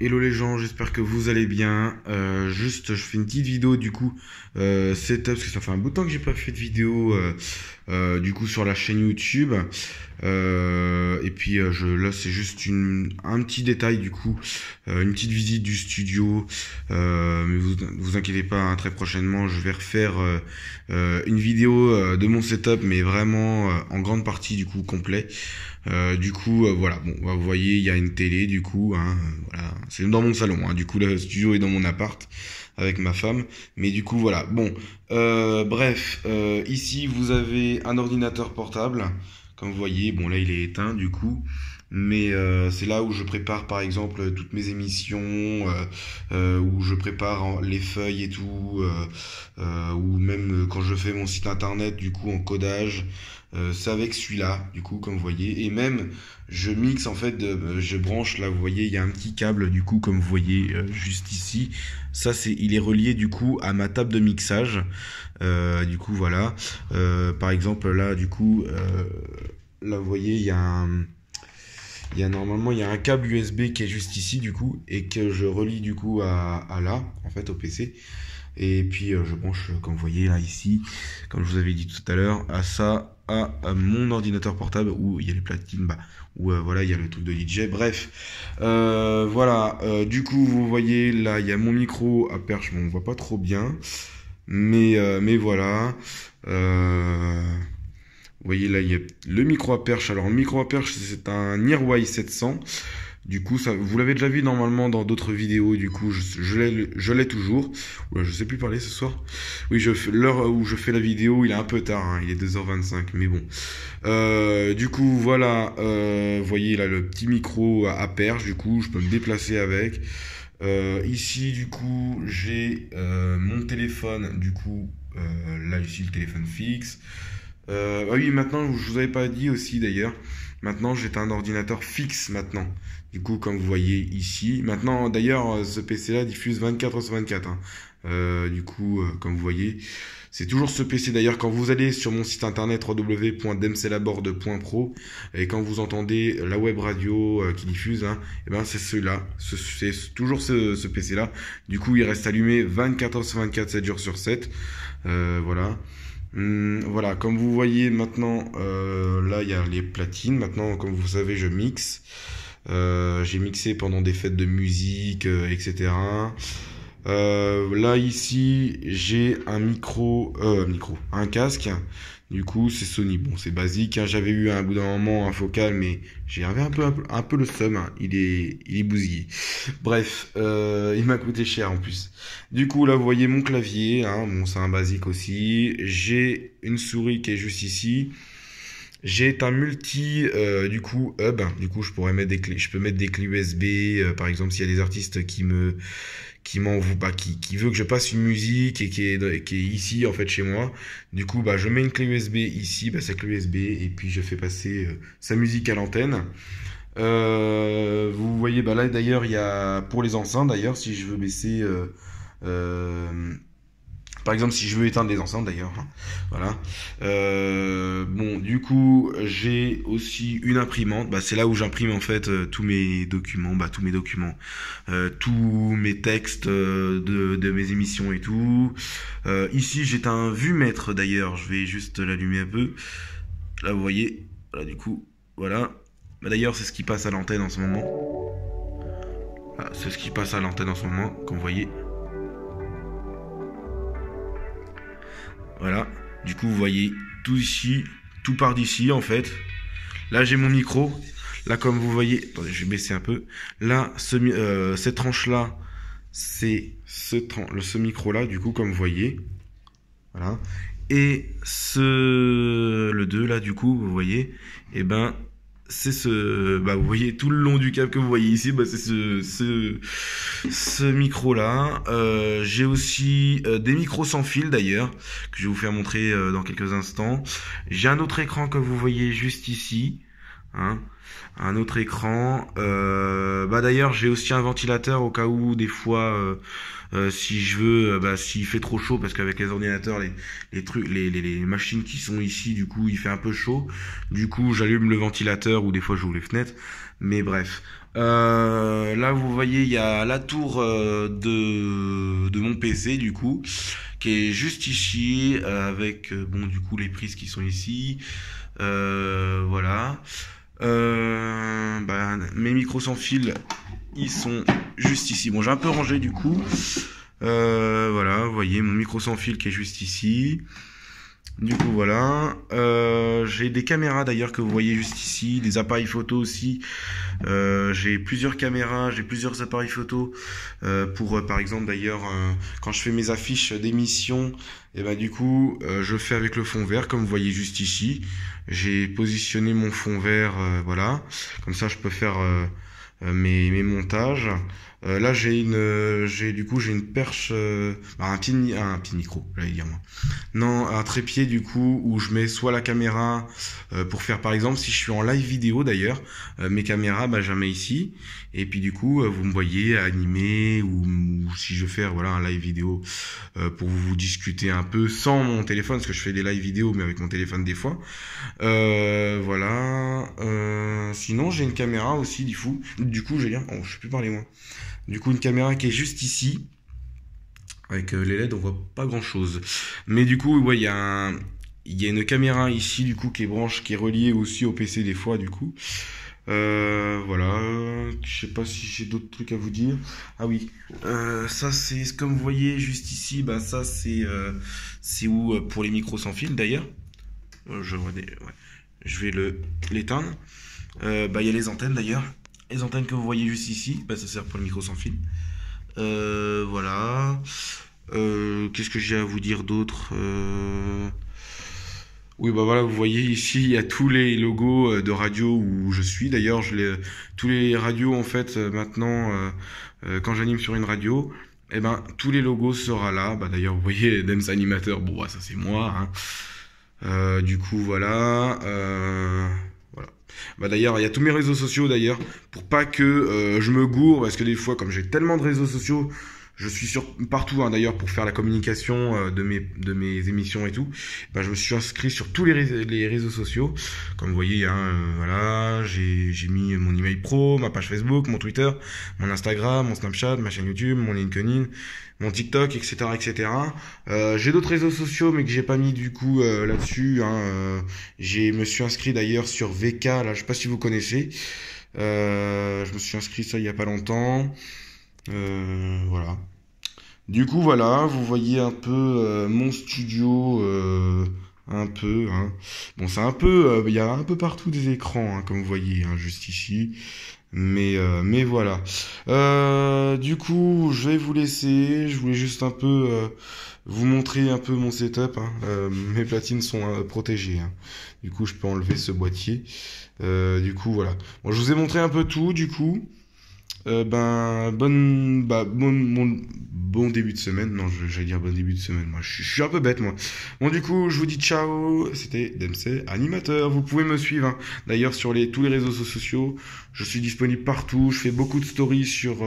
Hello les gens, j'espère que vous allez bien. Juste, je fais une petite vidéo du coup setup parce que ça fait un bout de temps que j'ai pas fait de vidéo du coup sur la chaîne YouTube. Et puis là c'est juste un petit détail du coup, une petite visite du studio. Mais vous inquiétez pas, hein, très prochainement je vais refaire une vidéo de mon setup, mais vraiment en grande partie du coup complet. Voilà, bon, bah, vous voyez, il y a une télé, du coup, hein, voilà, c'est dans mon salon, hein, du coup, le studio est dans mon appart avec ma femme, mais du coup, voilà, bon, ici, vous avez un ordinateur portable, comme vous voyez, bon, là, il est éteint, du coup, mais c'est là où je prépare, par exemple, toutes mes émissions, où je prépare les feuilles et tout, ou même quand je fais mon site internet, du coup, en codage. C'est avec celui-là, du coup, comme vous voyez. Et même, je mixe, en fait, je branche, là, vous voyez, il y a un petit câble, du coup, comme vous voyez, juste ici. Ça, il est relié, du coup, à ma table de mixage. Du coup, voilà. Par exemple, là, du coup, là, vous voyez, normalement, il y a un câble USB qui est juste ici, du coup, et que je relie, du coup, à là, en fait, au PC. Et puis je branche, comme vous voyez là ici, comme je vous avais dit tout à l'heure, à mon ordinateur portable où il y a les platines, où voilà, il y a le truc de DJ. Bref, voilà. Du coup, vous voyez là, il y a mon micro à perche, bon, on voit pas trop bien, mais voilà. Vous voyez là, il y a le micro à perche. Alors le micro à perche, c'est un Earwise 700. Du coup, ça, vous l'avez déjà vu normalement dans d'autres vidéos. Du coup, je l'ai toujours. Oula, je sais plus parler ce soir. Oui, l'heure où je fais la vidéo, il est un peu tard, hein, il est 2h25, mais bon. Du coup, voilà. Vous voyez là le petit micro à perche. Du coup, je peux me déplacer avec. Ici, du coup, j'ai mon téléphone. Du coup, là ici le téléphone fixe. Ah oui, maintenant, je vous avais pas dit aussi d'ailleurs. Maintenant, j'ai un ordinateur fixe maintenant. Du coup, comme vous voyez ici. Maintenant, d'ailleurs, ce PC-là diffuse 24h/24. Hein. Comme vous voyez, c'est toujours ce PC. D'ailleurs, quand vous allez sur mon site internet www.demselaborde.pro et quand vous entendez la web radio qui diffuse, hein, et ben c'est celui-là. C'est toujours ce PC-là. Du coup, il reste allumé 24h/24, 7 jours sur 7. Voilà. Voilà, comme vous voyez maintenant, là il y a les platines. Maintenant, comme vous savez, je mixe. J'ai mixé pendant des fêtes de musique, etc. Là ici, j'ai un casque. Du coup, c'est Sony. Bon, c'est basique, hein. J'avais eu à un bout d'un moment un focal, mais j'avais un peu le seum, hein. Il est bousillé. Bref, il m'a coûté cher en plus. Du coup, là, vous voyez mon clavier, hein. Bon, c'est un basique aussi. J'ai une souris qui est juste ici. J'ai un multi, du coup, hub. Du coup, je pourrais mettre des clés. Je peux mettre des clés USB, par exemple, s'il y a des artistes qui m'envoie, qui veut que je passe une musique et qui est ici en fait chez moi. Du coup, je mets une clé USB ici, sa clé USB, et puis je fais passer sa musique à l'antenne. Vous voyez, là d'ailleurs, il y a pour les enceintes d'ailleurs, si je veux baisser, par exemple, si je veux éteindre les enceintes d'ailleurs, hein, voilà. Bon, du coup, j'ai aussi une imprimante. C'est là où j'imprime en fait tous mes documents, tous mes textes de mes émissions et tout. Ici, j'ai un vumètre d'ailleurs. Je vais juste l'allumer un peu. Là, vous voyez. Voilà, du coup, voilà. D'ailleurs, c'est ce qui passe à l'antenne en ce moment. Voilà, c'est ce qui passe à l'antenne en ce moment, comme vous voyez. Voilà, du coup vous voyez tout ici, tout part d'ici en fait. Là j'ai mon micro, là comme vous voyez, attendez je vais baisser un peu. Là, cette tranche là, c'est ce micro là, du coup comme vous voyez. Voilà. Et le 2 là du coup, vous voyez, et c'est vous voyez tout le long du câble que vous voyez ici, c'est ce micro là. J'ai aussi des micros sans fil d'ailleurs que je vais vous faire montrer dans quelques instants. J'ai un autre écran que vous voyez juste ici, hein. un autre écran. D'ailleurs, j'ai aussi un ventilateur au cas où des fois, si je veux, s'il fait trop chaud, parce qu'avec les ordinateurs, les trucs, les machines qui sont ici, du coup, il fait un peu chaud. Du coup, j'allume le ventilateur ou des fois j'ouvre les fenêtres. Mais bref. Là, vous voyez, il y a la tour de mon PC, du coup, qui est juste ici, avec, bon, du coup, les prises qui sont ici. Voilà. Mes micros sans fil, ils sont juste ici. Bon, j'ai un peu rangé du coup. Voilà, vous voyez mon micro sans fil qui est juste ici. Du coup, voilà. J'ai des caméras d'ailleurs que vous voyez juste ici, des appareils photo aussi. J'ai plusieurs caméras, j'ai plusieurs appareils photo pour, par exemple, d'ailleurs, quand je fais mes affiches d'émissions, et ben du coup, je fais avec le fond vert, comme vous voyez juste ici. J'ai positionné mon fond vert, voilà. Comme ça, je peux faire mes montages. Là, j'ai une perche, un pied de micro, j'allais dire moi. Non, un trépied du coup où je mets soit la caméra pour faire par exemple si je suis en live vidéo d'ailleurs, mes caméras, je les mets ici. Et puis du coup, vous me voyez animer ou si je veux faire voilà un live vidéo pour vous discuter un peu sans mon téléphone parce que je fais des live vidéo mais avec mon téléphone des fois. Voilà. Sinon, j'ai une caméra aussi du coup, j'ai bien. Oh, je sais plus parler moi. Du coup, une caméra qui est juste ici. Avec les LED, on voit pas grand chose. Mais du coup, ouais, il y a une caméra ici, du coup, qui est reliée aussi au PC des fois, du coup. Voilà. Je sais pas si j'ai d'autres trucs à vous dire. Ah oui. Ça, c'est comme vous voyez juste ici. Ça, c'est où pour les micros sans fil d'ailleurs. Je vais l'éteindre. Il y a les antennes d'ailleurs. Les antennes que vous voyez juste ici, ça sert pour le micro sans fil. Voilà. Qu'est-ce que j'ai à vous dire d'autre Oui, voilà, vous voyez ici, il y a tous les logos de radio où je suis. D'ailleurs, tous les radios, en fait, maintenant, quand j'anime sur une radio, tous les logos seront là. D'ailleurs, vous voyez, Dems Animateur, bon, ça c'est moi. Du coup, voilà. Voilà. D'ailleurs, il y a tous mes réseaux sociaux d'ailleurs, pour pas que je me gourre, parce que des fois, comme j'ai tellement de réseaux sociaux, je suis partout d'ailleurs pour faire la communication de mes émissions et tout. Je me suis inscrit sur tous les réseaux sociaux. Comme vous voyez, voilà, j'ai mis mon email pro, ma page Facebook, mon Twitter, mon Instagram, mon Snapchat, ma chaîne YouTube, mon LinkedIn, mon TikTok, etc., etc. J'ai d'autres réseaux sociaux, mais que j'ai pas mis du coup là-dessus. Me suis inscrit d'ailleurs sur VK. Là, je sais pas si vous connaissez. Je me suis inscrit ça il y a pas longtemps. Voilà. Du coup, voilà, vous voyez un peu mon studio, un peu. Bon, c'est un peu, il y a un peu partout des écrans, comme vous voyez, juste ici. Mais voilà. Du coup, je vais vous laisser. Je voulais juste un peu vous montrer un peu mon setup. Mes platines sont protégées. Du coup, je peux enlever ce boîtier. Du coup, voilà. Bon, je vous ai montré un peu tout. Du coup. Bon début de semaine. Non, j'allais dire bon début de semaine. Moi, je suis un peu bête, moi. Bon, du coup, je vous dis ciao. C'était Dempsey Animateur. Vous pouvez me suivre, d'ailleurs, sur tous les réseaux sociaux. Je suis disponible partout. Je fais beaucoup de stories sur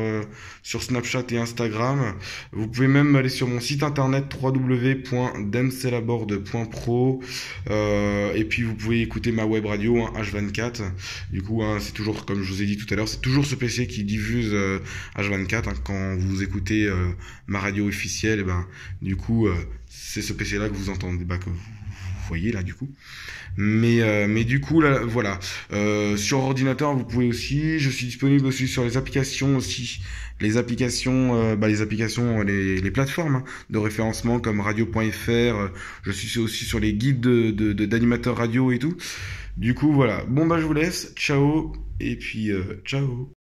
Snapchat et Instagram. Vous pouvez même aller sur mon site internet www.dempseylabord.pro. Et puis, vous pouvez écouter ma web radio, H24. Du coup, c'est toujours, comme je vous ai dit tout à l'heure, c'est toujours ce PC qui diffuse H24 quand vous écoutez ma radio officielle. Du coup, c'est ce PC là que vous entendez, que vous voyez là du coup. Mais du coup là, voilà. Sur ordinateur, vous pouvez aussi. Je suis disponible aussi sur les applications aussi. Les plateformes de référencement comme radio.fr. Je suis aussi sur les guides d'animateurs radio et tout. Du coup, voilà. Bon, je vous laisse. Ciao. Et puis, ciao.